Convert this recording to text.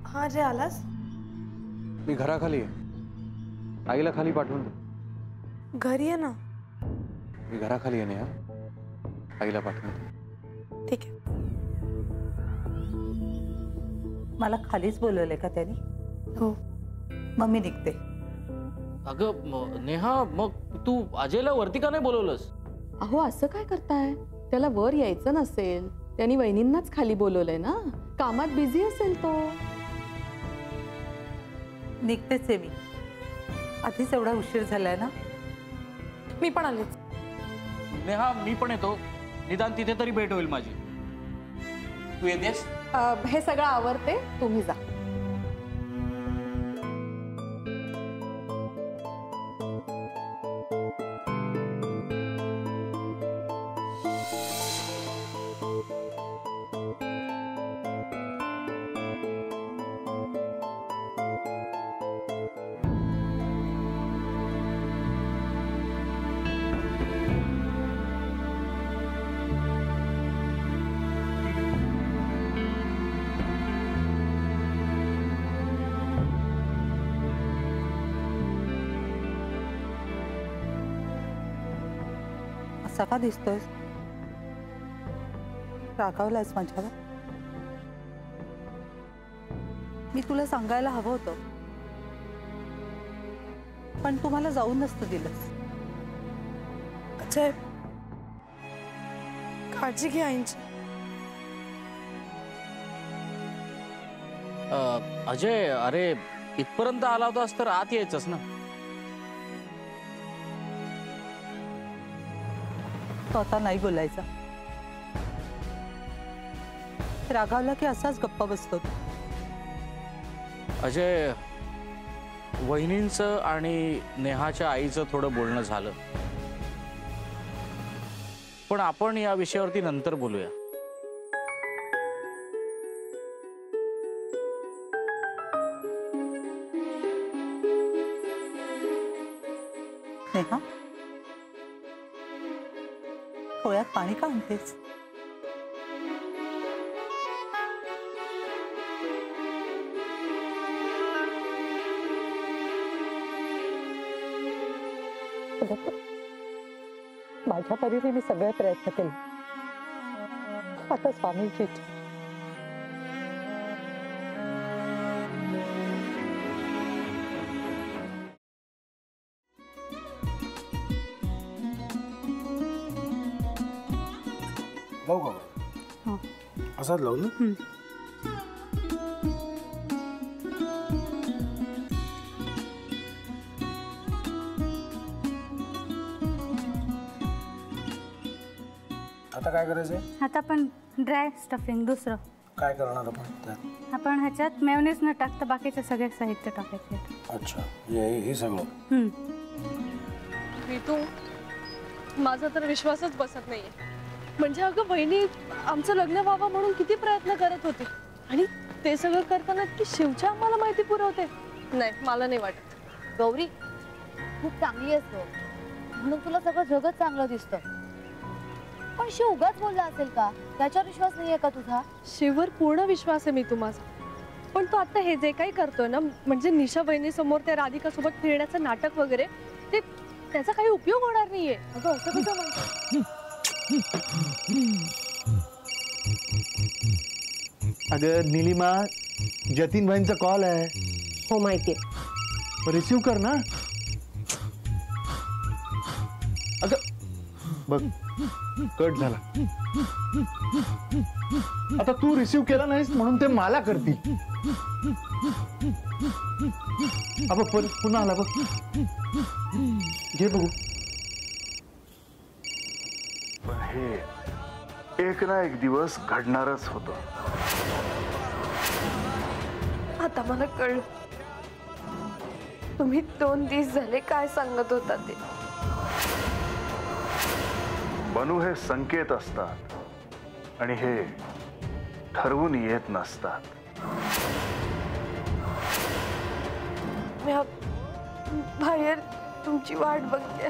हाँ जे आलास? मी घराखाली आहे, आईला खाली पाठवून दे. घरी आहे ना. मी घराखाली आहे नेहा, आईला पाठवून दे. ठीक आहे. मला खालीच बोलवलंय का त्यांनी? हो. मग मी निघते. अगं नेहा, मग तू अजयला वरती का नाही बोलवलंस? अहो असं काय करताय? त्याला वर यायचं नसेल, त्यांनी वहिनींनाच खाली बोलवलंय ना. कामात बिझी असेल तो. निघतेच आहे मी, आधीच एवढा उशीर झालाय ना. मी पण आलेच. नेहा मी पण येतो, निदान तिथे तरी भेट होईल माझी. तू येतेस? हे सगळं आवरते, तुम्ही जा. असा का दिसतोय? रागावलायस माझ्यावर? मी तुला सांगायला हवं होतं, पण तुम्हाला जाऊन नसतं दिलंस. अजय, काळजी घे आईंची. अजय, अरे इथपर्यंत आला होतास तर आत यायचंस ना. तो आता नाही बोलायचा. रागावला की असाच गप्पा बसतो. अजय, वहिनींचं आणि नेहाच्या आईचं थोडं बोलणं झालं, पण आपण या विषयावरती नंतर बोलूया. नेहा, डोळ्यात पाणी का आणतेस? माझ्या परीने मी सगळे प्रयत्न केले. आता स्वामींची इच्छा. लावू का? असाच लावू ना. आता काय करायचंय? आता आपण ड्राय स्टफिंग दुसरं काय करणार आपण त्यात? आपण ह्याच्यात मेयोनीज न टाकता बाकीचे सगळे साहित्य टाकायचे. अच्छा, हे सगळं. ऋतू, माझा तर विश्वासच बसत नाहीये. म्हणजे अगं बहिणी आमचं लग्न व्हावं म्हणून किती प्रयत्न करत होते, आणि ते सगळं करताना ती शिवच्या आम्हाला माहिती पुरवते. नाही, मला नाही वाटत. गौरी खूप चांगली असतो म्हणून तुला सगळं जगत चांगलं दिसतं, पण शिव उगाच बोलला असेल का? त्याच्यावर विश्वास नाहीये का तुझा? शिववर पूर्ण विश्वास आहे मी तुम्हाला, पण तो आता हे जे काही करतोय ना, म्हणजे निशा बहिणी समोर त्या राधिका सोबत फिरण्याचं नाटक वगैरे, ते त्याचा काही उपयोग होणार नाहीये. अगं असं कसं म्हणतो? अगं नीलिमा, जतीन भाईंचा कॉल आहे. हो माहितीये. रिसीव कर ना. अगं बघ, कट झाला. आता तू रिसीव केला नाहीस म्हणून ते मला करतील. अब पुन्हा आला बघ. घे बघू. पण हे एक ना एक दिवस घडणारच होतं. आता मला कळलं, तुम्ही 2 दिवस झाले काय सांगत होता ते. बनू हे संकेत असतात आणि हे ठरवून येत नसतात. मी बाहेर तुमची वाट बघते.